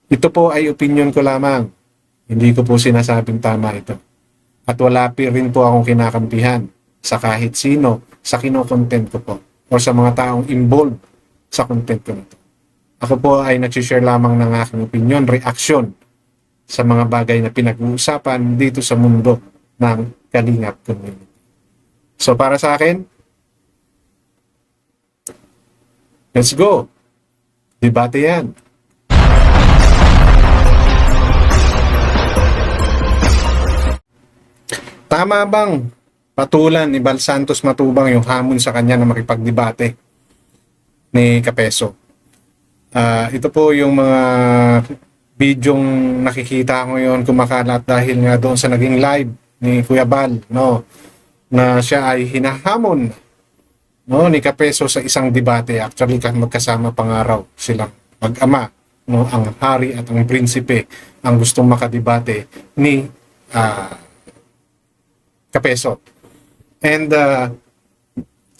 Ito po ay opinion ko lamang. Hindi ko po sinasabing tama ito. At wala rin po akong kinakampihan sa kahit sino sa kino-content ko po o sa mga taong involved sa content ko nito. Ako po ay nagsishare lamang ng aking opinion, reaction sa mga bagay na pinag-uusapan dito sa mundo ng Kalingap community. So para sa akin, let's go! Debate yan. Tama bang patulan ni Bal Santos Matubang yung hamon sa kanya na makipagdebate ni Kapeso? Ito po yung mga bidyong nakikita ko ngayon kumakalat dahil nga doon sa naging live ni Kuya Bal, no, na siya ay hinahamon, no, ni Kapeso sa isang debate. Actually, magkasama pangaraw silang mag-ama, no, ang hari at ang prinsipe ang gustong makadebate ni Kapeso. And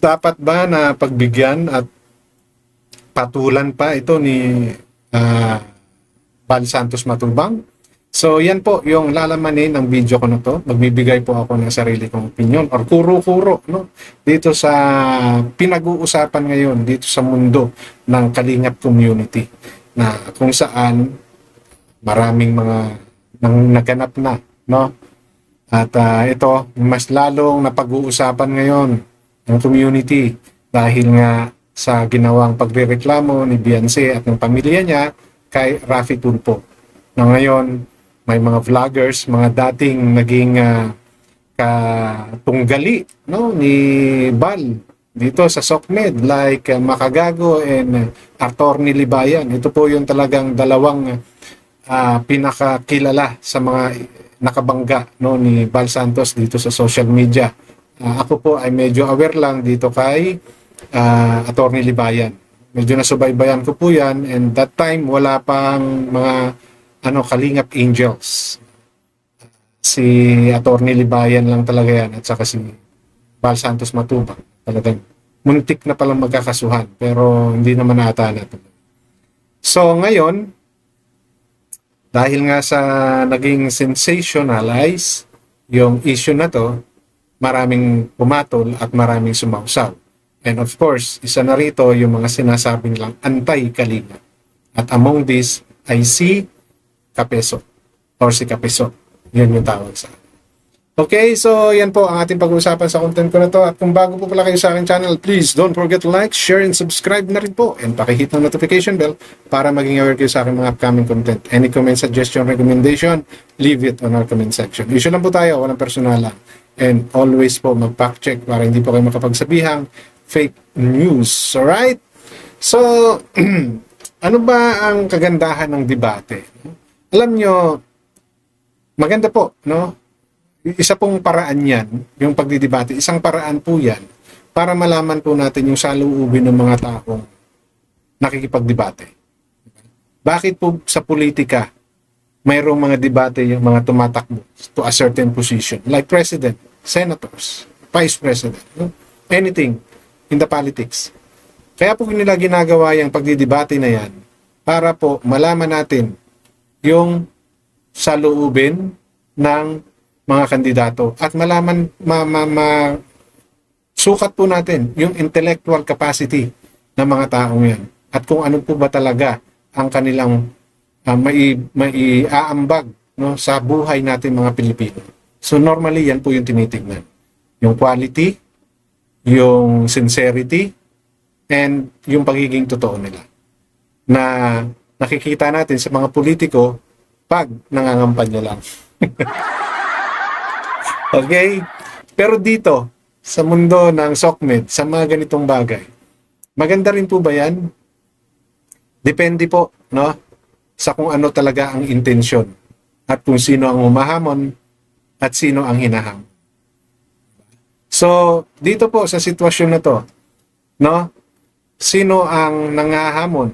dapat ba na pagbigyan at patulan pa ito ni Bal Santos Matubang? So yan po yung lalamanin ng video ko na to. Magbibigay po ako ng sarili kong opinion or kuro-kuro, no, dito sa pinag-uusapan ngayon dito sa mundo ng Kalingap community, na kung saan maraming mga naganap na, no. At ito, mas lalong napag-uusapan ngayon ng community dahil nga sa ginawang pagrereklamo ni Beyonce at ng pamilya niya kay Raffy Tulfo. Na ngayon, may mga vloggers, mga dating naging katunggali, no, ni Bal dito sa SOCMED like Makagago and Attorney Libayan. Ito po yung talagang dalawang pinakakilala sa mga nakabangga, no, ni Bal Santos dito sa social media. Ako po ay medyo aware lang dito kay Attorney Libayan. Medyo nasubaybayan ko po yan, and that time wala pang mga Kalingap Angels. Si Attorney Libayan lang talaga yan at saka si Bal Santos Matubang. Talagang muntik na palang magkakasuhan pero hindi naman ata na. So ngayon, dahil nga sa naging sensationalize yung issue na to, maraming pumatol at maraming sumausaw. And of course, isa na rito yung mga sinasabing lang anti-Kalingap. At among this ay si Kapeso or si Kapeso. Yun yung tawag sa akin. Okay, so yan po ang ating pag-uusapan sa content ko na to. At kung bago po pala kayo sa aking channel, please don't forget to like, share, and subscribe na rin po. And pakihit ng notification bell para maging aware kayo sa aking mga upcoming content. Any comment, suggestion, recommendation, leave it on our comment section. Issue lang po tayo, walang personalan. And always po mag-fact check para hindi po kayo makapagsabihang fake news. Alright? So, ano ba ang kagandahan ng debate? Alam nyo, maganda po, no? Isa pong paraan yan, yung pagdidebate, isang paraan po yan para malaman po natin yung saloobin ng mga taong nakikipagdebate. Bakit po sa politika mayroong mga debate yung mga tumatakbo to a certain position, like president, senators, vice president, no? Anything in the politics. Kaya po nila ginagawa yung pagdidebate na yan para po malaman natin yung saloobin ng mga kandidato at malaman sukat po natin yung intellectual capacity ng mga taong yan at kung ano po ba talaga ang kanilang maiaambag, no, sa buhay natin mga Pilipino. So normally yan po yung tinitingnan. Yung quality, yung sincerity, and yung pagiging totoo nila. Na nakikita natin sa mga politiko pag nangangampanya lang. Okay? Pero dito, sa mundo ng SOCMED, sa mga ganitong bagay, maganda rin po ba yan? Depende po, no, sa kung ano talaga ang intensyon at kung sino ang humahamon at sino ang hinahamon. So, dito po sa sitwasyon na to, no, sino ang nangahamon?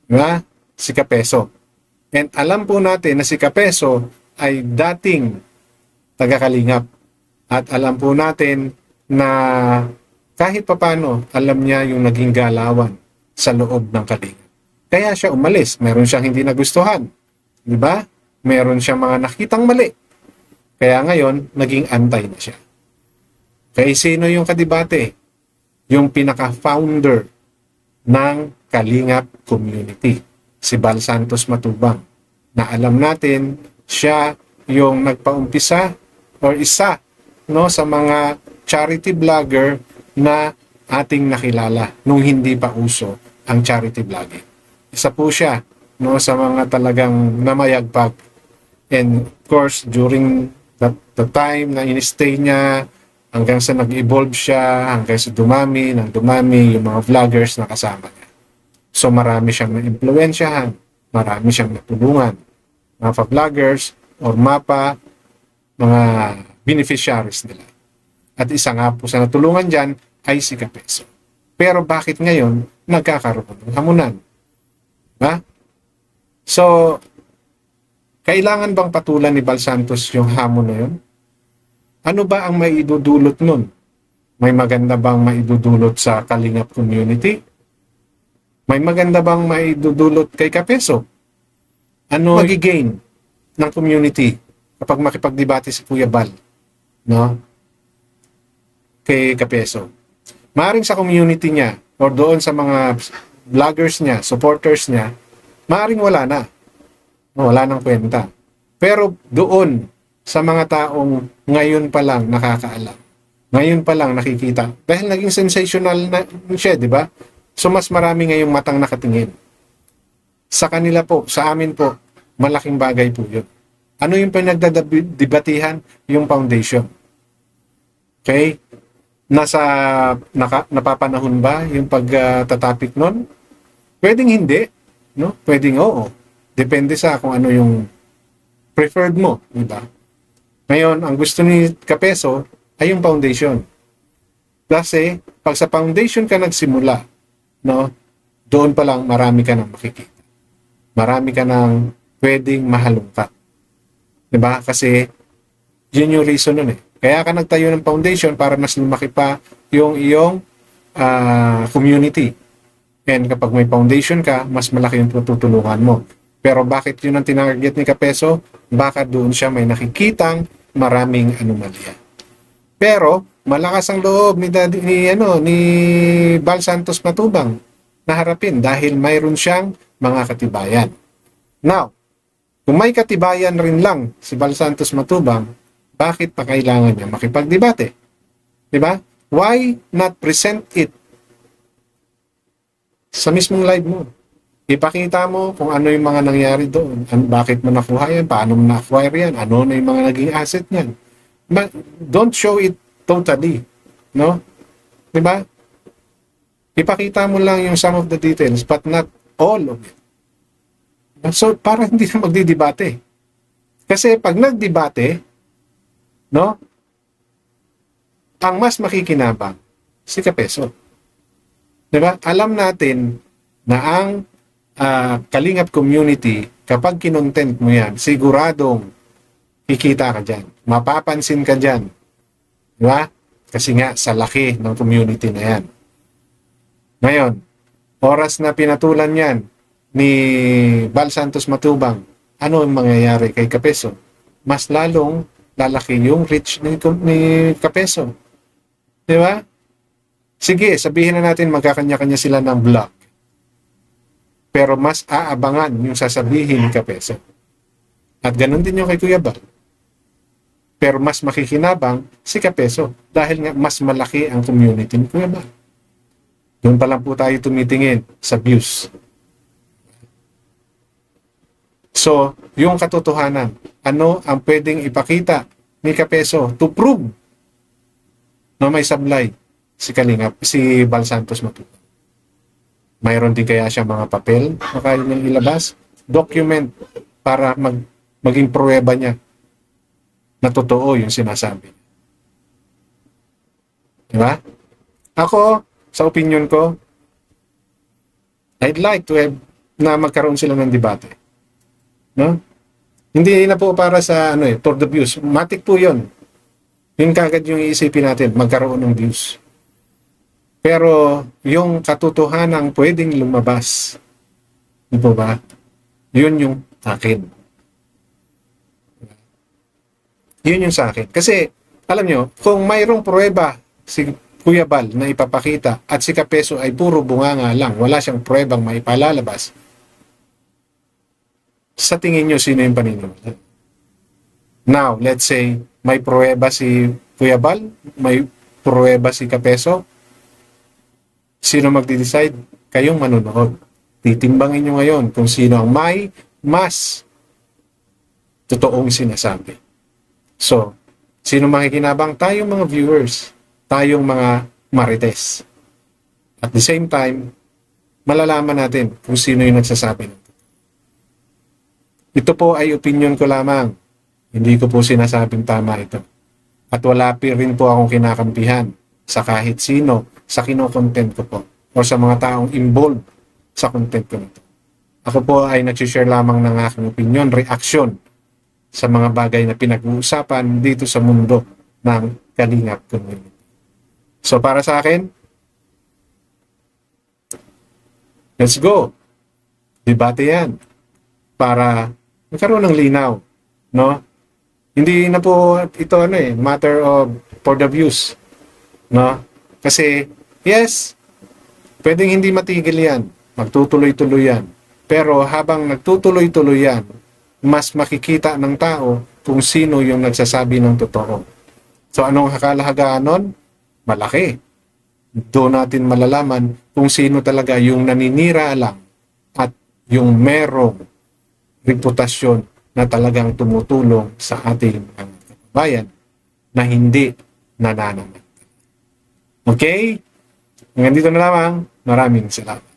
Diba? Si Kapeso. And alam po natin na si Kapeso ay dating taga-Kalingap. At alam po natin na kahit papano, alam niya yung naging galawan sa loob ng Kalingap. Kaya siya umalis. Meron siyang hindi nagustuhan. Di ba? Meron siyang mga nakitang mali. Kaya ngayon, naging antay na siya. Kaya sino yung kadibate? Yung pinaka-founder ng Kalingap Community, si Bal Santos Matubang. Na alam natin, siya yung nagpaumpisa or isa sa mga charity vlogger na ating nakilala nung hindi pa uso ang charity vlogging. Isa po siya sa mga talagang namayagpag. And of course, during the time na in-stay niya, hanggang sa nag-evolve siya, hanggang sa dumami yung mga vloggers na kasama niya. So marami siyang na-impluensyahan, marami siyang natulungan, mga vloggers or mapa, mga beneficiaries nila. At isa nga po sa natulungan dyan ay si Kapeso. Pero bakit ngayon nagkakaroon ng hamunan? Ha? So, kailangan bang patulan ni Bal Santos yung hamon na yun? Ano ba ang maidudulot nun? May maganda bang maidudulot sa Kalingap community? May maganda bang maidudulot kay Kapeso? Ano magigain ng community kapag makipagdebate si Kuya Bal, no? Kay Kapeso. Maaring sa community niya or doon sa mga vloggers niya, supporters niya, maaring wala na. Wala nang kwenta. Pero doon sa mga taong ngayon pa lang nakakaalam, ngayon pa lang nakikita, dahil naging sensational na siya, di ba? So mas marami ngayong matang nakatingin. Sa kanila po, sa amin po, malaking bagay po yun. Ano yung pinagdadebatihan? Yung foundation. Okay? Napapanahon ba yung pagtatapik nun? Pwedeng hindi, no? Pwedeng oo. Depende sa kung ano yung preferred mo, di ba? Ngayon, ang gusto ni Kapeso ay yung foundation. Kasi, pag sa foundation ka nagsimula, no, doon pa lang marami ka nang makikita. Marami ka nang pwedeng mahalungkat. Diba? Kasi, yun yung reason nun eh. Kaya ka nagtayo ng foundation para mas lumaki pa yung iyong community. And kapag may foundation ka, mas malaki yung tutulungan mo. Pero bakit yun ang tinarget ni Kapeso? Baka doon siya may nakikitang maraming anomalya. Pero malakas ang loob ni Bal Santos Matubang na harapin dahil mayroon siyang mga katibayan. Now, kung may katibayan rin lang si Bal Santos Matubang, bakit pa kailangan niya makipagdebate? Diba? Why not present it sa mismong live mo? Ipakita mo kung ano yung mga nangyari doon. Bakit mo nakuha yan? Paano mo na-acquire yan? Ano na yung mga naging asset niyan? But don't show it totally. No? Diba? Ipakita mo lang yung some of the details but not all of it. So, para hindi na magdidebate. Kasi pag nagdebate, no? Ang mas makikinabang, si Kapeso. Diba? Alam natin na ang Kalingap community, kapag kinontent mo yan, siguradong kikita ka dyan. Mapapansin ka dyan. Diba? Kasi nga, sa laki ng community na yan. Ngayon, oras na pinatulan yan ni Bal Santos Matubang, ano ang mangyayari kay Kapeso? Mas lalong lalaki yung reach ni Kapeso. Diba? Sige, sabihin na natin magkakanya-kanya sila ng vlog. Pero mas aabangan yung sasabihin ni Kapeso. At ganun din yung kay Kuya Bal. Pero mas makikinabang si Kapeso dahil nga mas malaki ang community ni Kuya Bal. Doon pa lang po tayo tumitingin sa views. So, yung katotohanan, ano ang pwedeng ipakita ni Kapeso to prove na may sablay si Bal Santos Matubang? Mayroon din kaya siya mga papel na kaya niyang ilabas? Document para maging pruweba niya na totoo yung sinasabi. Diba? Ako, sa opinion ko, I'd like to have na magkaroon sila ng debate. No? Hindi na po para sa for the views. Matik po yun. Yun kagad yung iisipin natin, magkaroon ng views. Pero yung katotohanan pwedeng lumabas Di po ba? Yun yung akin. Yun yung sa akin. Kasi, alam nyo, kung mayroong pruweba si Kuya Bal na ipapakita at si Kapeso ay puro bunganga lang, wala siyang pruwebang maipalalabas, sa tingin nyo, sino yung paniniwala? Now, let's say, may pruweba si Kuya Bal, may pruweba si Kapeso, sino magdi-decide? Kayong manunood. Titimbangin nyo ngayon kung sino ang may mas totoong sinasabi. So, sino makikinabang? Tayong mga viewers, tayong mga marites. At the same time, malalaman natin kung sino yung nagsasabi. Ito po ay opinion ko lamang. Hindi ko po sinasabing tama ito. At wala rin po akong kinakampihan sa kahit sino sa kino-content ko po o sa mga taong involved sa content ko nito. Ako po ay nag-share lamang ng aking opinion, reaction sa mga bagay na pinag-uusapan dito sa mundo ng Kalingap community. So para sa akin, let's go. Debate yan para magkaroon ng linaw, no? Hindi na po ito matter of for the views, no? Kasi yes, pwedeng hindi matigil yan, magtutuloy-tuloy yan. Pero habang nagtutuloy-tuloy yan, mas makikita ng tao kung sino yung nagsasabi ng totoo. So anong kakalahagaan nun? Malaki. Doon natin malalaman kung sino talaga yung naninira lang at yung merong reputasyon na talagang tumutulong sa ating mga kababayan na hindi nananaman. Okay? Hanggang dito na lamang. Maraming salamat.